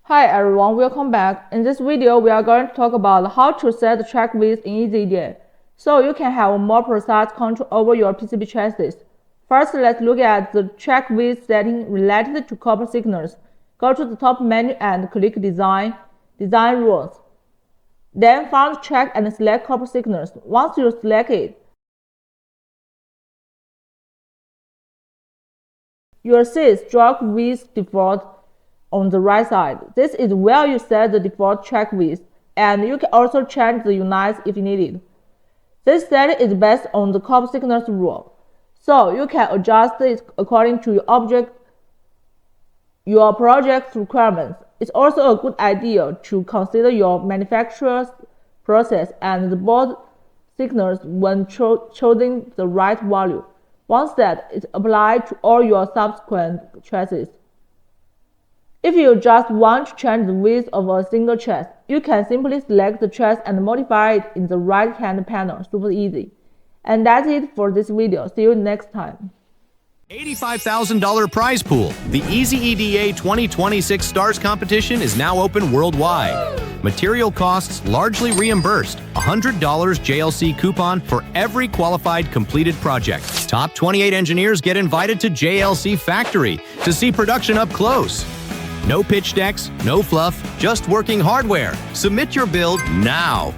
Hi everyone, welcome back. In this video, we are going to talk about how to set the track width in EasyEDA, so you can have more precise control over your PCB chassis. First, let's look at the track width setting related to copper signals. Go to the top menu and click Design Rules. Then find Track and select copper signals. Once you select it, you will see stroke width default on the right side. This is where you set the default track width, and you can also change the units if needed. This setting is based on the copper signals rule, so you can adjust it according to your project's requirements. It's also a good idea to consider your manufacturer's process and the board signals when choosing the right value. Once that is applied to all your subsequent chassis. If you just want to change the width of a single chassis, you can simply select the chassis and modify it in the right-hand panel. Super easy. And that's it for this video. See you next time. $85,000 prize pool. The EasyEDA 2026 Stars competition is now open worldwide. Material costs largely reimbursed. $100 JLC coupon for every qualified completed project. Top 28 engineers get invited to JLC Factory to see production up close. No pitch decks, no fluff, just working hardware. Submit your build now.